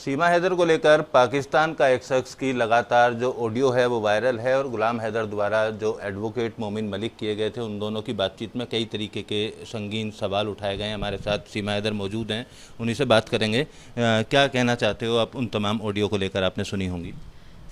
सीमा हैदर को लेकर पाकिस्तान का एक शख्स की लगातार जो ऑडियो है वो वायरल है और गुलाम हैदर द्वारा जो एडवोकेट मोमिन मलिक किए गए थे उन दोनों की बातचीत में कई तरीके के संगीन सवाल उठाए गए हैं। हमारे साथ सीमा हैदर मौजूद हैं, उन्हीं से बात करेंगे। क्या कहना चाहते हो आप उन तमाम ऑडियो को लेकर? आपने सुनी होंगी।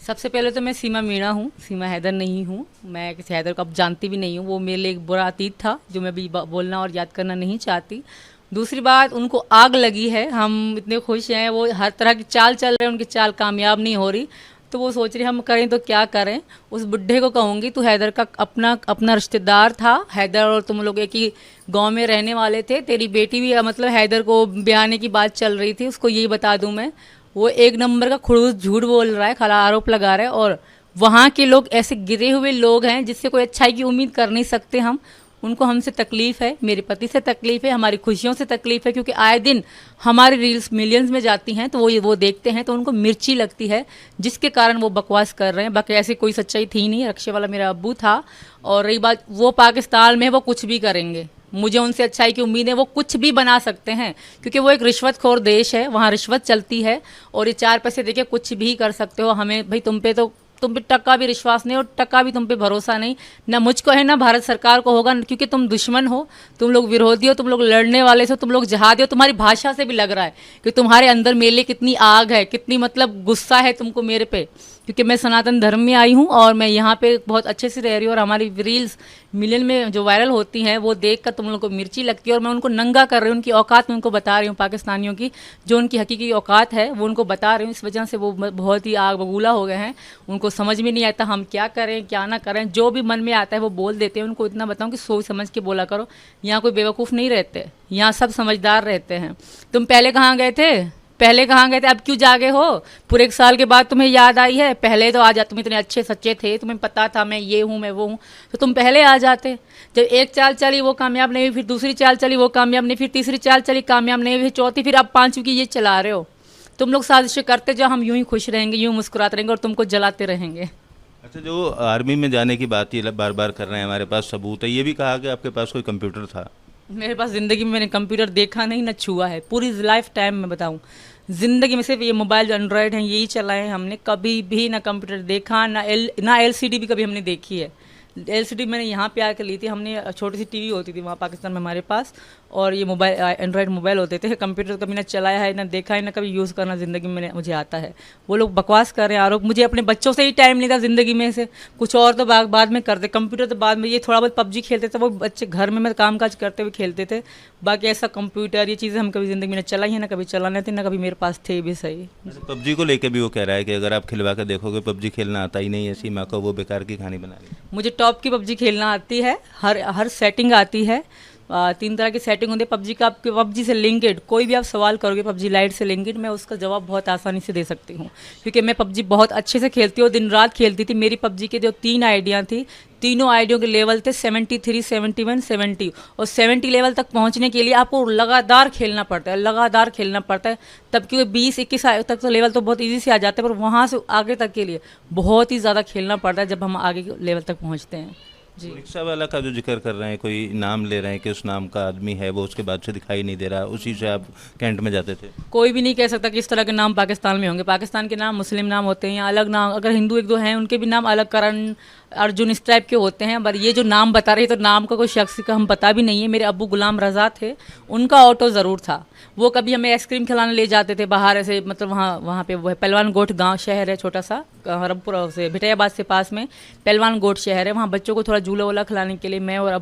सबसे पहले तो मैं सीमा मीणा हूँ, सीमा हैदर नहीं हूँ। मैं किसी हैदर को अब जानती भी नहीं हूँ। वो मेरे लिए एक बुरा अतीत था जो मैं भी बोलना और याद करना नहीं चाहती। दूसरी बात, उनको आग लगी है, हम इतने खुश हैं, वो हर तरह की चाल चल रहे हैं, उनकी चाल कामयाब नहीं हो रही, तो वो सोच रही हम करें तो क्या करें। उस बुढ़े को कहूँगी तू हैदर का अपना अपना रिश्तेदार था, हैदर और तुम लोग एक ही गांव में रहने वाले थे। तेरी बेटी भी मतलब हैदर को ब्याने की बात चल रही थी, उसको यही बता दूं मैं, वो एक नंबर का खड़ूस झूठ बोल रहा है, खला आरोप लगा रहा है। और वहाँ के लोग ऐसे गिरे हुए लोग हैं जिससे कोई अच्छाई की उम्मीद कर नहीं सकते हम। उनको हमसे तकलीफ़ है, मेरे पति से तकलीफ़ है, हमारी खुशियों से तकलीफ़ है, क्योंकि आए दिन हमारी रील्स मिलियंस में जाती हैं तो वो देखते हैं तो उनको मिर्ची लगती है, जिसके कारण वो बकवास कर रहे हैं। बाकी ऐसी कोई सच्चाई थी नहीं। रक्षे वाला मेरा अब्बू था। और रही बात, वो पाकिस्तान में वो कुछ भी करेंगे, मुझे उनसे अच्छाई की उम्मीद है। वो कुछ भी बना सकते हैं क्योंकि वो एक रिश्वतखोर देश है, वहाँ रिश्वत चलती है और ये 4 पैसे देके कुछ भी कर सकते हो। हमें भाई तुम पे टक्का भी विश्वास नहीं और टक्का भी तुम पे भरोसा नहीं, ना मुझको है ना भारत सरकार को होगा, क्योंकि तुम दुश्मन हो, तुम लोग विरोधी हो, तुम लोग लड़ने वाले हो, तुम लोग जहादी हो। तुम्हारी भाषा से भी लग रहा है कि तुम्हारे अंदर मेरे लिए कितनी आग है, कितनी मतलब गुस्सा है तुमको मेरे पे, क्योंकि मैं सनातन धर्म में आई हूँ और मैं यहाँ पे बहुत अच्छे से रह रही हूँ। और हमारी रील्स मिलियन में जो वायरल होती हैं वो देख कर तुम लोगों को मिर्ची लगती है और मैं उनको नंगा कर रही हूँ, उनकी औकात मैं उनको बता रही हूँ, पाकिस्तानियों की जो उनकी हकीकी औकात है वो उनको बता रही हूँ। इस वजह से वो बहुत ही आग बबूला हो गए हैं। उनको समझ में नहीं आता हम क्या करें क्या ना करें, जो भी मन में आता है वो बोल देते हैं। उनको इतना बताऊँ कि सोच समझ के बोला करो, यहाँ कोई बेवकूफ़ नहीं रहते, यहाँ सब समझदार रहते हैं। तुम पहले कहाँ गए थे, अब क्यों जागे हो? पूरे 1 साल के बाद तुम्हें याद आई है? पहले तो आ जा, तुम इतने अच्छे सच्चे थे, तुम्हें पता था मैं ये हूँ मैं वो हूँ, तो तुम पहले आ जाते। जब एक चाल चली वो कामयाब नहीं हुई, फिर दूसरी चाल चली वो कामयाब नहीं, फिर तीसरी चाल चली कामयाब नहीं हुई, फिर चौथी, फिर अब 5वीं की ये चला रहे हो। तुम लोग साजिशें करते जाओ, हम यूं ही खुश रहेंगे, यूं मुस्कुराते रहेंगे और तुमको जलाते रहेंगे। अच्छा, जो आर्मी में जाने की बात ये बार बार कर रहे हैं, हमारे पास सबूत है, ये भी कहा कि आपके पास कोई कंप्यूटर था। मेरे पास ज़िंदगी में मैंने कंप्यूटर देखा नहीं, न छुआ है। पूरी लाइफ टाइम में बताऊं, ज़िंदगी में सिर्फ ये मोबाइल जो एंड्रॉयड हैं यही चलाए हैं हमने। कभी भी ना कंप्यूटर देखा, ना एलसीडी भी कभी हमने देखी है। एलसीडी मैंने यहाँ पे आकर ली थी, हमने छोटी सी टीवी होती थी वहाँ पाकिस्तान में हमारे पास, और ये मोबाइल एंड्रॉयड मोबाइल होते थे। कंप्यूटर कभी ना चलाया है, ना देखा है, ना कभी यूज़ करना ज़िंदगी में मुझे आता है। वो लोग बकवास कर रहे हैं आरोप, मुझे अपने बच्चों से ही टाइम नहीं था ज़िंदगी में से, कुछ और तो बाद में करते। कंप्यूटर तो बाद में, ये थोड़ा बहुत पबजी खेलते थे वो बच्चे घर में, मैं काम काज करते हुए खेलते थे। बाकी ऐसा कंप्यूटर ये चीज़ें हम कभी ज़िंदगी में चलाई है, ना कभी चलाने थे, ना कभी मेरे पास थे भी। सही। पबजी को लेकर भी वो कह रहा है कि अगर आप खिलवा कर देखोगे पबजी खेलना आता ही नहीं है, सीमा को वो बेकार की कहानी बना रही है। मुझे टॉप की पबजी खेलना आती है, हर सेटिंग आती है। 3 तरह की सेटिंग होती है पबजी का। आपके पबजी से लिंकेड कोई भी आप सवाल करोगे पबजी लाइट से लिंकेड, मैं उसका जवाब बहुत आसानी से दे सकती हूँ, क्योंकि मैं पबजी बहुत अच्छे से खेलती हूँ, दिन रात खेलती थी। मेरी पबजी के जो 3 आइडियाँ थी, तीनों आइडियों के लेवल थे 73, 71, 70। और 70 लेवल तक पहुँचने के लिए आपको लगातार खेलना पड़ता है, लगातार खेलना पड़ता है तब, क्योंकि 20-21 तक तो लेवल तो बहुत ईजी से आ जाते हैं, पर वहाँ से आगे तक के लिए बहुत ही ज़्यादा खेलना पड़ता है जब हम आगे लेवल तक पहुँचते हैं। जी। रिक्शा वाला का जो जिक्र कर रहे हैं, कोई नाम ले रहे हैं कि उस नाम का आदमी है, वो उसके बाद से दिखाई नहीं दे रहा, उसी से आप कैंट में जाते थे। कोई भी नहीं कह सकता कि इस तरह के नाम पाकिस्तान में होंगे। पाकिस्तान के नाम मुस्लिम नाम होते हैं या अलग नाम, अगर हिंदू 1-2 हैं उनके भी नाम अलग, करण, अर्जुन, इस टाइप के होते हैं। पर ये जो नाम बता रही, तो नाम का कोई शख्स का हम पता भी नहीं है। मेरे अब्बू गुलाम रज़ा थे, उनका ऑटो ज़रूर था। वो कभी हमें आइसक्रीम खिलाने ले जाते थे बाहर ऐसे, मतलब वहाँ पे वो है पहलवान गोट गांव शहर है छोटा सा, हरमपुर से भिटैयाबाद से पास में पहलवान गोट शहर है। वहाँ बच्चों को थोड़ा झूला वूला खिलाने के लिए मैं और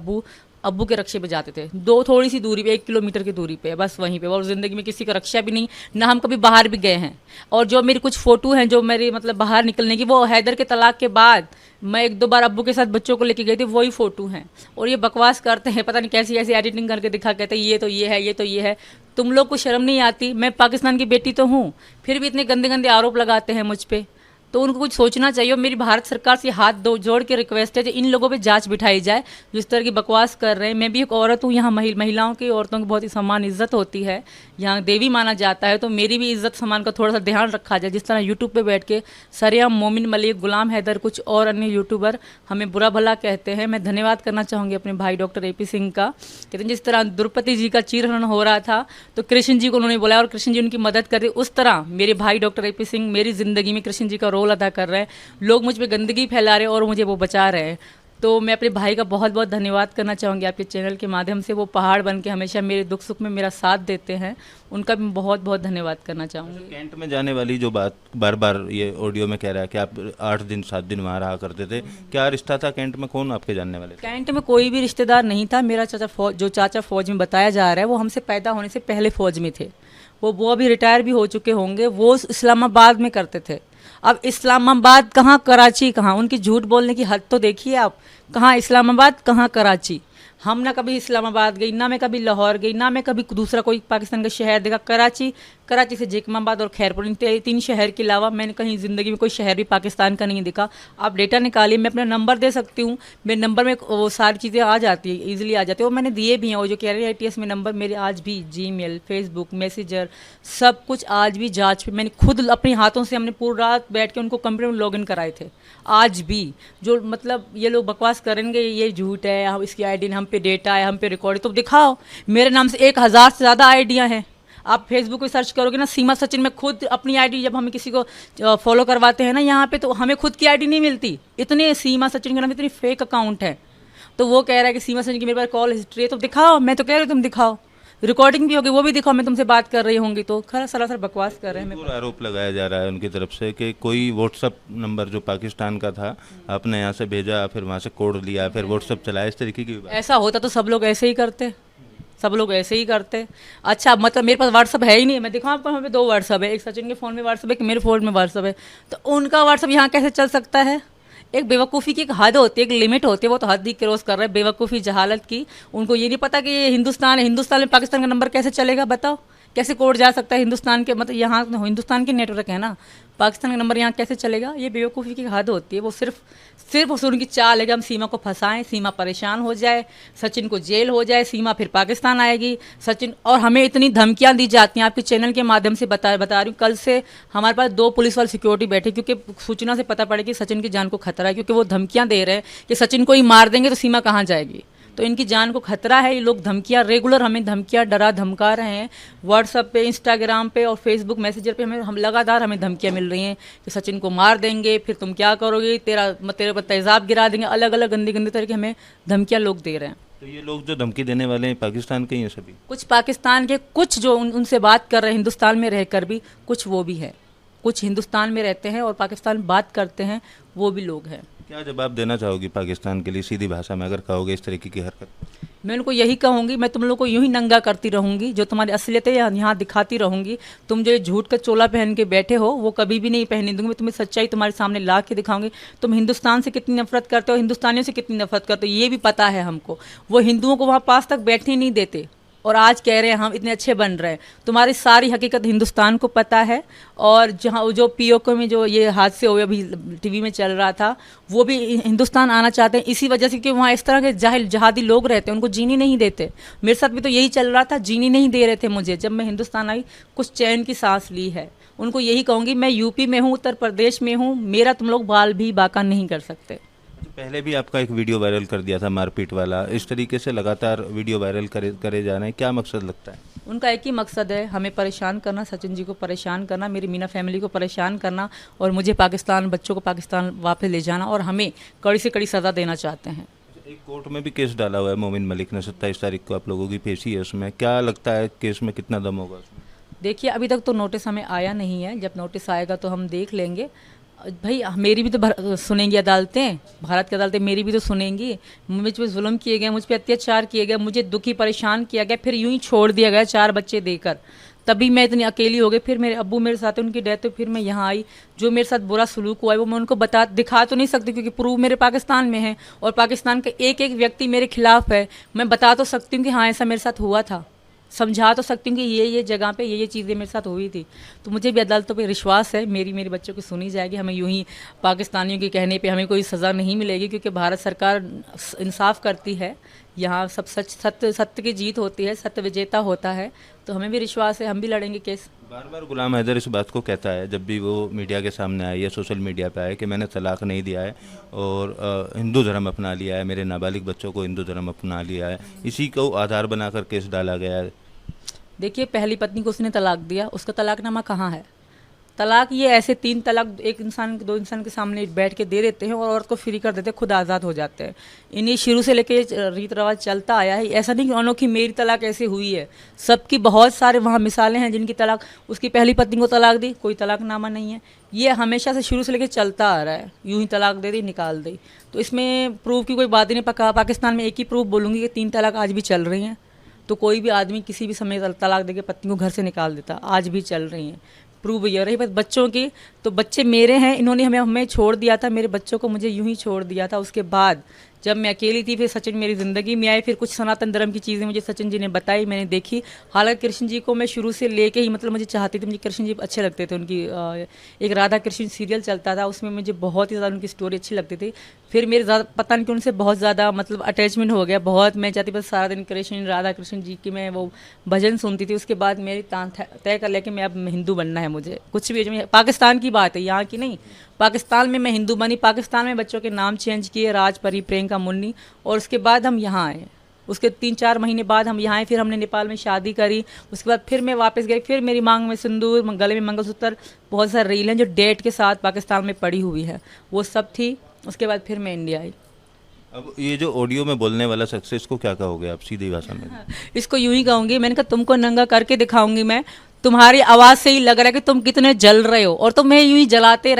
अब्बू के रक्षे पे जाते थे। थोड़ी सी दूरी पे, 1 किलोमीटर की दूरी पे, बस वहीं पे। और ज़िंदगी में किसी का रक्षा भी नहीं, ना हम कभी बाहर भी गए हैं। और जो मेरी कुछ फ़ोटो हैं जो मेरी मतलब बाहर निकलने की, वो हैदर के तलाक के बाद मैं 1-2 बार अब्बू के साथ बच्चों को लेके गई थी, वही फ़ोटो हैं। और ये बकवास करते हैं, पता नहीं कैसी ऐसी एडिटिंग करके दिखा, कहते हैं ये तो ये है, ये तो ये है। तुम लोग को शर्म नहीं आती? मैं पाकिस्तान की बेटी तो हूँ, फिर भी इतने गंदे गंदे आरोप लगाते हैं मुझ पर। तो उनको कुछ सोचना चाहिए। और मेरी भारत सरकार से हाथ दो जोड़ के रिक्वेस्ट है कि इन लोगों पे जांच बिठाई जाए जो इस तरह की बकवास कर रहे हैं। मैं भी एक औरत हूँ, यहाँ महिलाओं की, औरतों की बहुत ही सम्मान इज्जत होती है, यहाँ देवी माना जाता है, तो मेरी भी इज्जत सम्मान का थोड़ा सा ध्यान रखा जाए। जिस तरह यूट्यूब पे बैठ के सरेआम मोमिन मलिक, गुलाम हैदर, कुछ और अन्य यूट्यूबर हमें बुरा भला कहते हैं। मैं धन्यवाद करना चाहूँगी अपने भाई डॉक्टर AP सिंह का। कहते हैं जिस तरह द्रौपदी जी का चीरहरण हो रहा था तो कृष्ण जी को उन्होंने बुलाया और कृष्ण जी उनकी मदद कर रहे, उस तरह मेरे भाई डॉक्टर AP सिंह मेरी ज़िंदगी में कृष्ण जी का रोल अदा कर रहे हैं। लोग मुझ पे गंदगी फैला रहे हैं और मुझे वो बचा रहे हैं। तो मैं अपने भाई का बहुत बहुत धन्यवाद करना चाहूँगी आपके चैनल के माध्यम से। वो पहाड़ बन के हमेशा मेरे दुख सुख में मेरा साथ देते हैं, उनका भी बहुत बहुत धन्यवाद करना चाहूँगी। कैंट में जाने वाली जो बात बार बार ये ऑडियो में कह रहा है कि आप 8 दिन 7 दिन वहाँ रहा करते थे, क्या रिश्ता था कैंट में? कौन आपके जानने वाले थे? कैंट में कोई भी रिश्तेदार नहीं था। मेरा चाचा फौज में बताया जा रहा है, वो हमसे पैदा होने से पहले फौज में थे। वो अभी रिटायर भी हो चुके होंगे। वो इस्लामाबाद में करते थे। अब इस्लामाबाद कहाँ, कराची कहाँ? उनकी झूठ बोलने की हद तो देखिए आप। कहाँ इस्लामाबाद, कहाँ कराची? हम ना कभी इस्लामाबाद गई, ना मैं कभी लाहौर गई, ना मैं कभी दूसरा कोई पाकिस्तान का शहर देखा। कराची से जैकमाबाद और खैरपुर, इन 3 शहर के अलावा मैंने कहीं ज़िंदगी में कोई शहर भी पाकिस्तान का नहीं देखा। आप डेटा निकालिए, मैं अपना नंबर दे सकती हूँ। मेरे नंबर में वो सारी चीज़ें आ जाती है, ईजिली आ जाती है। वो मैंने दिए भी हैं, वो जो कह रहे हैं ITS में नंबर मेरे आज भी Gmail, फेसबुक, मैसेंजर, सब कुछ आज भी जाँच पे। मैंने खुद अपने हाथों से, हमने पूरी रात बैठ के उनको कंप्यूटर में लॉगिन कराए थे। आज भी जो मतलब ये लोग बकवास करेंगे ये झूठ है, हम इसकी ID हम पे डेटा है, हम पे रिकॉर्ड, तो दिखाओ। मेरे नाम से 1000 से ज़्यादा आइडियाँ हैं। आप फेसबुक पे सर्च करोगे ना, सीमा सचिन, में खुद अपनी ID, जब हमें किसी को फॉलो करवाते हैं ना यहाँ पे, तो हमें खुद की ID नहीं मिलती। इतने सीमा सचिन के नाम इतनी फेक अकाउंट है। तो वो कह रहा है कि सीमा सचिन की मेरे पास कॉल हिस्ट्री है, तो दिखाओ। मैं तो कह रही हूँ तुम दिखाओ, रिकॉर्डिंग भी होगी वो भी दिखाओ, मैं तुमसे बात कर रही होंगी। तो खरा सरासर बकवास कर रहे हैं। बिल्कुल आरोप लगाया जा रहा है उनकी तरफ से कि कोई व्हाट्सअप नंबर जो पाकिस्तान का था आपने यहाँ से भेजा, फिर वहाँ से कोड लिया, फिर व्हाट्सअप चलाया, इस तरीके की बात। ऐसा होता तो सब लोग ऐसे ही करते, सब लोग ऐसे ही करते। अच्छा, मतलब मेरे पास व्हाट्सअप है ही नहीं। मैं दिखाऊँ आपको, हमें 2 व्हाट्सअप है, एक सचिन के फ़ोन में व्हाट्सअप है, एक मेरे फ़ोन में व्हाट्सअप है। तो उनका व्हाट्सअप यहाँ कैसे चल सकता है? एक बेवकूफ़ी की एक हद होती है, एक लिमिट होती है, वो तो हद ही क्रॉस कर रहे हैं बेवकूफ़ी जहालत की। उनको ये नहीं पता कि ये हिंदुस्तान है, हिंदुस्तान में पाकिस्तान का नंबर कैसे चलेगा? बताओ, कैसे कोड जा सकता है हिंदुस्तान के? मतलब यहाँ हिंदुस्तान के नेटवर्क है ना, पाकिस्तान का नंबर यहाँ कैसे चलेगा? ये बेवकूफ़ी की हद होती है। वो सिर्फ उनकी चाल है कि हम सीमा को फंसाएं, सीमा परेशान हो जाए, सचिन को जेल हो जाए, सीमा फिर पाकिस्तान आएगी, सचिन। और हमें इतनी धमकियां दी जाती हैं, आपके चैनल के माध्यम से बता रही हूँ। कल से हमारे पास 2 पुलिस वाले सिक्योरिटी बैठे, क्योंकि सूचना से पता पड़े कि सचिन की जान को खतरा है, क्योंकि वो धमकियां दे रहे हैं कि सचिन को ही मार देंगे तो सीमा कहाँ जाएगी। तो इनकी जान को खतरा है। ये लोग धमकियां, रेगुलर हमें धमकियां डरा धमका रहे हैं। व्हाट्सअप पे, इंस्टाग्राम पे और फेसबुक मैसेंजर पे हम लगातार हमें धमकियां मिल रही हैं कि सचिन को मार देंगे, फिर तुम क्या करोगे, तेरे पर तेजाब गिरा देंगे। अलग अलग गंदी गंदी तरह की हमें धमकियां लोग दे रहे हैं। तो ये लोग जो धमकी देने वाले हैं पाकिस्तान के ही हैं सभी? कुछ पाकिस्तान के, कुछ जो उनसे बात कर रहे हैं हिंदुस्तान में रहकर भी, कुछ वो भी है। कुछ हिंदुस्तान में रहते हैं और पाकिस्तान में बात करते हैं, वो भी लोग हैं। क्या जवाब देना चाहोगी पाकिस्तान के लिए सीधी भाषा में, अगर कहोगे इस तरीके की हरकत? मैं उनको यही कहूँगी, मैं तुम लोग को यूं ही नंगा करती रहूँगी, जो तुम्हारी असलियत है यहाँ दिखाती रहूँगी। तुम जो झूठ का चोला पहन के बैठे हो वो कभी भी नहीं पहनने दूंगी। मैं तुम्हें सच्चाई तुम्हारे सामने ला के दिखाऊंगी। तुम हिंदुस्तान से कितनी नफरत करते हो, हिंदुस्तानियों से कितनी नफरत करते हो, ये भी पता है हमको। वो हिंदुओं को वहाँ पास तक बैठने नहीं देते और आज कह रहे हैं हम इतने अच्छे बन रहे हैं। तुम्हारी सारी हकीकत हिंदुस्तान को पता है। और जहाँ जो POK में जो ये हादसे हुए, अभी TV में चल रहा था, वो भी हिंदुस्तान आना चाहते हैं इसी वजह से कि वहाँ इस तरह के जाहिल जहादी लोग रहते हैं, उनको जीने नहीं देते। मेरे साथ भी तो यही चल रहा था, जीने नहीं दे रहे थे मुझे। जब मैं हिंदुस्तान आई कुछ चैन की सांस ली है। उनको यही कहूँगी, मैं UP में हूँ, उत्तर प्रदेश में हूँ, मेरा तुम लोग बाल भी बाका नहीं कर सकते। पहले भी आपका एक वीडियो वायरल कर दिया था मारपीट वाला, इस तरीके से लगातार वीडियो वायरल करे जा रहे हैं, क्या मकसद लगता है? उनका एक ही मकसद है, हमें परेशान करना, सचिन जी को परेशान करना, मेरी मीना फैमिली को परेशान करना और मुझे पाकिस्तान, बच्चों को पाकिस्तान वापस ले जाना, और हमें कड़ी से कड़ी सज़ा देना चाहते हैं। एक कोर्ट में भी केस डाला हुआ है मोमिन मलिक ने, 27 तारीख को आप लोगों की पेशी है उसमें, क्या लगता है केस में कितना दम होगा उसमें? देखिए, अभी तक तो नोटिस हमें आया नहीं है, जब नोटिस आएगा तो हम देख लेंगे। भाई मेरी भी तो सुनेंगी अदालतें, भारत की अदालतें मेरी भी तो सुनेंगी। मुझ पर जुल्म किए गए, मुझ पर अत्याचार किए गए, मुझे दुखी परेशान किया गया, फिर यूं ही छोड़ दिया गया 4 बच्चे देकर। तभी मैं इतनी अकेली हो गई। फिर मेरे अब्बू मेरे साथ है, उनकी डेथ हुई, फिर मैं यहाँ आई। जो मेरे साथ बुरा सलूक हुआ है वो मैं उनको दिखा तो नहीं सकती, क्योंकि प्रूफ मेरे पाकिस्तान में है और पाकिस्तान का एक एक व्यक्ति मेरे खिलाफ है। मैं बता तो सकती हूँ कि हाँ ऐसा मेरे साथ हुआ था, समझा तो सकती हूँ कि ये जगह पे ये चीज़ें मेरे साथ हुई थी। तो मुझे भी अदालतों पे विश्वास है, मेरे बच्चों की सुनी जाएगी। हमें यूं ही पाकिस्तानियों के कहने पे हमें कोई सज़ा नहीं मिलेगी, क्योंकि भारत सरकार इंसाफ करती है। यहाँ सब सत्य की जीत होती है, सत्य विजेता होता है। तो हमें भी विश्वास है, हम भी लड़ेंगे केस। बार बार गुलाम हैदर इस बात को कहता है जब भी वो मीडिया के सामने आए या सोशल मीडिया पे आए कि मैंने तलाक नहीं दिया है और हिंदू धर्म अपना लिया है, मेरे नाबालिग बच्चों को हिंदू धर्म अपना लिया है। इसी को आधार बनाकर केस डाला गया है। देखिए, पहली पत्नी को उसने तलाक दिया, उसका तलाकनामा कहाँ है? तलाक ये ऐसे 3 तलाक एक इंसान 2 इंसान के सामने बैठ के दे देते हैं और औरत को फ्री कर देते हैं, खुद आज़ाद हो जाते हैं। इन्हीं शुरू से लेके रीत रिवाज चलता आया है। ऐसा नहीं कि अनोखी मेरी तलाक ऐसे हुई है, सबकी बहुत सारे वहाँ मिसालें हैं जिनकी तलाक, उसकी पहली पत्नी को तलाक दी, कोई तलाकनामा नहीं है। ये हमेशा से शुरू से लेके चलता आ रहा है, यूं ही तलाक दे दी, निकाल दी। तो इसमें प्रूफ की कोई बात ही नहीं। पाकिस्तान में एक ही प्रूफ बोलूँगी कि 3 तलाक आज भी चल रही हैं। तो कोई भी आदमी किसी भी समय तलाक देके पत्नी को घर से निकाल देता, आज भी चल रही हैं। प्रूव ये रही बात बच्चों की, तो बच्चे मेरे हैं, इन्होंने हमें छोड़ दिया था, मेरे बच्चों को मुझे यूं ही छोड़ दिया था। उसके बाद जब मैं अकेली थी, फिर सचिन मेरी ज़िंदगी में आए, फिर कुछ सनातन धर्म की चीज़ें मुझे सचिन जी ने बताई, मैंने देखी। हालांकि कृष्ण जी को मैं शुरू से लेके ही मतलब मुझे चाहती थी, मुझे कृष्ण जी अच्छे लगते थे। उनकी एक राधा कृष्ण सीरियल चलता था, उसमें मुझे बहुत ही ज़्यादा उनकी स्टोरी अच्छी लगती थी। फिर मेरे ज़्यादा पता नहीं कि उनसे बहुत ज़्यादा मतलब अटैचमेंट हो गया, बहुत मैं चाहती बस सारा दिन कृष्ण राधा कृष्ण जी की मैं वो भजन सुनती थी। उसके बाद मेरी तय कर लिया कि मैं अब हिंदू बनना है मुझे, कुछ भी। पाकिस्तान की बात है, यहाँ की नहीं। पाकिस्तान में मैं हिंदू बनी, पाकिस्तान में बच्चों के नाम चेंज किए, राज, परी, प्रियंका, मुन्नी, और उसके बाद हम यहाँ आए। उसके 3-4 महीने बाद हम यहाँ आए, फिर हमने नेपाल में शादी करी। उसके बाद फिर मैं वापस गई, फिर मेरी मांग में सिंदूर, गले में मंगलसूत्र, बहुत सारी रीलें जो डेट के साथ पाकिस्तान में पड़ी हुई है, वो सब थी। उसके बाद फिर मैं इंडिया आई। अब ये जो ऑडियो में बोलने वाला शख्स है, इसको क्या कहोगे आप सीधी भाषा में? इसको यूं ही कहूँगी, मैंने कहा तुमको नंगा करके दिखाऊंगी मैं। तुम्हारी आवाज़ से ही लग रहा है कि तुम कितने जल रहे हो, और तुम्हें यूं ही जलाते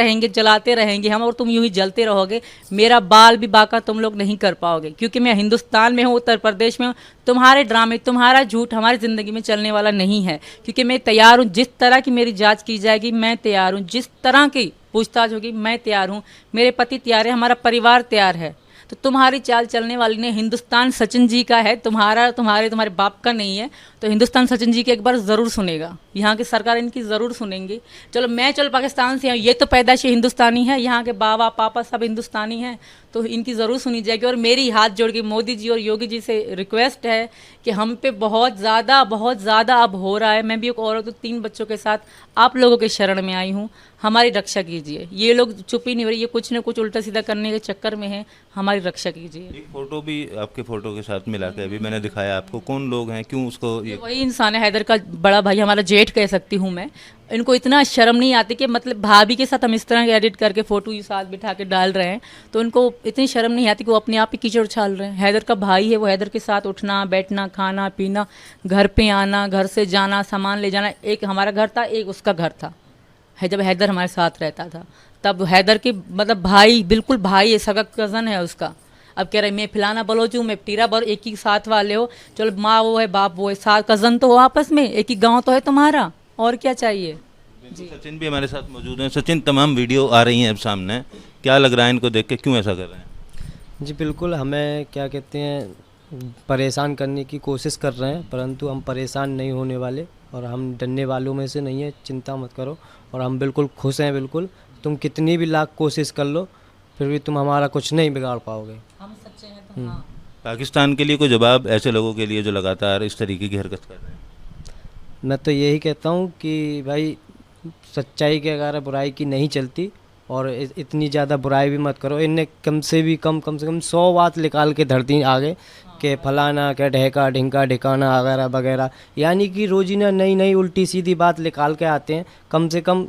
रहेंगे हम, और तुम यूं ही जलते रहोगे। मेरा बाल भी बाका तुम लोग नहीं कर पाओगे, क्योंकि मैं हिंदुस्तान में हूँ, उत्तर प्रदेश में हूँ। तुम्हारे ड्रामे, तुम्हारा झूठ हमारी ज़िंदगी में चलने वाला नहीं है, क्योंकि मैं तैयार हूँ। जिस तरह की मेरी जाँच की जाएगी मैं तैयार हूँ, जिस तरह की पूछताछ होगी मैं तैयार हूँ। मेरे पति तैयार है, हमारा परिवार तैयार है। तो तुम्हारी चाल चलने वाली ने, हिंदुस्तान सचिन जी का है, तुम्हारे बाप का नहीं है। तो हिंदुस्तान सचिन जी की एक बार ज़रूर सुनेगा, यहाँ की सरकार इनकी ज़रूर सुनेंगी। चलो पाकिस्तान से, ये तो पैदाइशी हिंदुस्तानी है, यहाँ के बाबा पापा सब हिंदुस्तानी हैं, तो इनकी ज़रूर सुनी जाएगी। और मेरी हाथ जोड़ के मोदी जी और योगी जी से रिक्वेस्ट है कि हम पे बहुत ज़्यादा अब हो रहा है। मैं भी एक औरत हूँ, 3 बच्चों के साथ आप लोगों के शरण में आई हूँ, हमारी रक्षा कीजिए। ये लोग चुप ही नहीं हो रही, ये कुछ न कुछ उल्टा सीधा करने के चक्कर में है, हमारी रक्षा कीजिए। एक फ़ोटो भी आपके फ़ोटो के साथ मिला के अभी मैंने दिखाया आपको, कौन लोग हैं, क्यों उसको ये? वही इंसान है, हैदर का बड़ा भाई, हमारा जेठ कह सकती हूँ मैं। इनको इतना शर्म नहीं आती कि मतलब भाभी के साथ हम इस तरह के एडिट करके फ़ोटो ये साथ बिठा के डाल रहे हैं, तो उनको इतनी शर्म नहीं आती कि वो अपने आप ही कीचड़ उछाल रहे हैं। हैदर का भाई है, वो हैदर के साथ उठना बैठना, खाना पीना, घर पे आना, घर से जाना, सामान ले जाना। एक हमारा घर था, एक उसका घर था, जब हैदर हमारे साथ रहता था। तब हैदर के मतलब भाई, बिल्कुल भाई है, सगा कज़न है उसका। अब कह रहे मैं फलाना बलोच हूँ, मैं टीरा बल, एक ही साथ वाले हो। चलो माँ वो है, बाप वो है, साथ कज़न तो हो आपस में, एक ही गांव तो है तुम्हारा, और क्या चाहिए जी। सचिन भी हमारे साथ मौजूद हैं। सचिन, तमाम वीडियो आ रही हैं अब सामने, क्या लग रहा है इनको देख के, क्यों ऐसा कर रहे हैं? जी बिल्कुल, हमें क्या कहते हैं परेशान करने की कोशिश कर रहे हैं, परंतु हम परेशान नहीं होने वाले और हम डरने वालों में से नहीं है, चिंता मत करो। और हम बिल्कुल खुश हैं, बिल्कुल। तुम कितनी भी लाख कोशिश कर लो, फिर भी तुम हमारा कुछ नहीं बिगाड़ पाओगे। हम सच्चे हैं तो हाँ। पाकिस्तान के लिए कोई जवाब ऐसे लोगों के लिए जो लगातार इस तरीके की हरकत कर रहे हैं? मैं तो यही कहता हूँ कि भाई सच्चाई के अगर बुराई की नहीं चलती, और इतनी ज़्यादा बुराई भी मत करो। इनने कम से कम 100 बात निकाल के धर दी आगे कि फलाना क्या ढहका ढिंका ढिकाना वगैरह वगैरह, यानी कि रोजीना नई उल्टी सीधी बात निकाल के आते हैं। कम से कम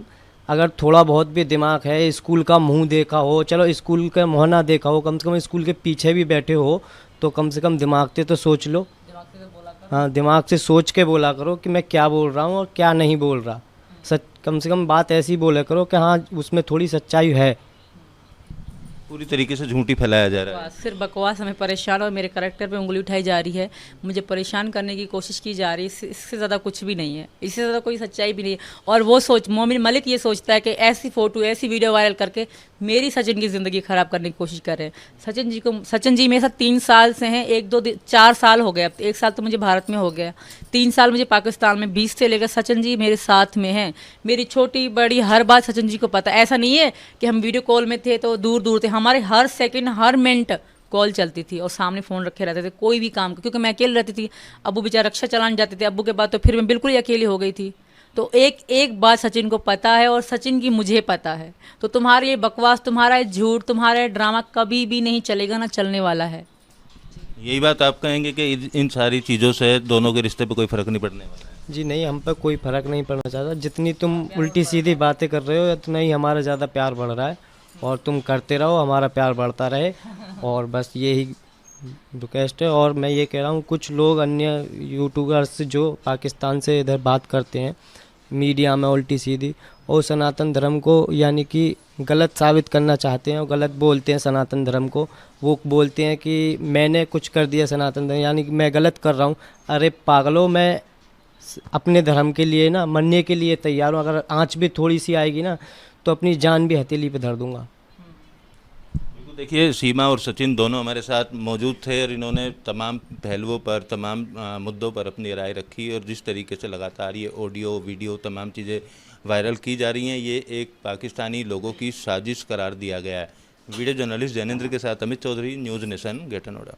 अगर थोड़ा बहुत भी दिमाग है, स्कूल का मुंह देखा हो, चलो स्कूल का मुँह ना देखा हो, कम से कम स्कूल के पीछे भी बैठे हो, तो कम से कम दिमाग से तो सोच लो। हाँ, दिमाग से सोच के बोला करो कि मैं क्या बोल रहा हूँ और क्या नहीं बोल रहा। कम से कम बात ऐसी बोला करो कि हाँ उसमें थोड़ी सच्चाई है। पूरी तरीके से झूठी फैलाया जा रहा है। बकवास, सिर्फ बकवास, हमें परेशान और मेरे करैक्टर पे उंगली उठाई जा रही है, मुझे परेशान करने की कोशिश की जा रही है। इससे ज़्यादा कुछ भी नहीं है, इससे ज़्यादा कोई सच्चाई भी नहीं है। और वो मोमिन मलिक ये सोचता है कि ऐसी फ़ोटो, ऐसी वीडियो वायरल करके मेरी सचिन की ज़िंदगी ख़राब करने की कोशिश कर रहे हैं। सचिन जी मेरे साथ 3 साल से हैं, 4 साल हो गए, अब 1 साल तो मुझे भारत में हो गया, 3 साल मुझे पाकिस्तान में, 20 से लेकर सचिन जी मेरे साथ में हैं। मेरी छोटी बड़ी हर बात सचिन जी को पता है। ऐसा नहीं है कि हम वीडियो कॉल में थे तो दूर दूर थे, हमारे हर सेकंड हर मिनट कॉल चलती थी और सामने फ़ोन रखे रहते थे, कोई भी काम, क्योंकि मैं अकेले रहती थी। अब्बू बेचारा रक्षा चलाने जाते थे, अब्बू के बाद तो फिर मैं बिल्कुल ही अकेली हो गई थी। तो एक बात सचिन को पता है और सचिन की मुझे पता है। तो तुम्हारी ये बकवास, तुम्हारा ये झूठ, तुम्हारा ये ड्रामा कभी भी नहीं चलेगा, ना चलने वाला है। यही बात आप कहेंगे कि इन सारी चीज़ों से दोनों के रिश्ते पे कोई फ़र्क नहीं पड़ने वाला है? जी नहीं, हम पर कोई फ़र्क नहीं पड़ना चाहता। जितनी तुम उल्टी सीधी बातें कर रहे हो उतना ही हमारा ज़्यादा प्यार बढ़ रहा है, और तुम करते रहो, हमारा प्यार बढ़ता रहे, और बस यही रिक्वेस्ट है। और मैं ये कह रहा हूँ, कुछ लोग अन्य यूट्यूबर्स जो पाकिस्तान से इधर बात करते हैं मीडिया में उल्टी सीधी, और सनातन धर्म को यानी कि गलत साबित करना चाहते हैं और गलत बोलते हैं सनातन धर्म को। वो बोलते हैं कि मैंने कुछ कर दिया सनातन धर्म, यानी कि मैं गलत कर रहा हूँ। अरे पागलों, मैं अपने धर्म के लिए ना मरने के लिए तैयार हूँ। अगर आँच भी थोड़ी सी आएगी ना तो अपनी जान भी हथेली पे धर दूंगा। बिल्कुल, देखिए सीमा और सचिन दोनों हमारे साथ मौजूद थे और इन्होंने तमाम पहलुओं पर, तमाम मुद्दों पर अपनी राय रखी, और जिस तरीके से लगातार ये ऑडियो वीडियो तमाम चीज़ें वायरल की जा रही हैं, ये एक पाकिस्तानी लोगों की साजिश करार दिया गया है। वीडियो जर्नलिस्ट जैनेंद्र के साथ Amit Chaudhary, news nation, greater Noida.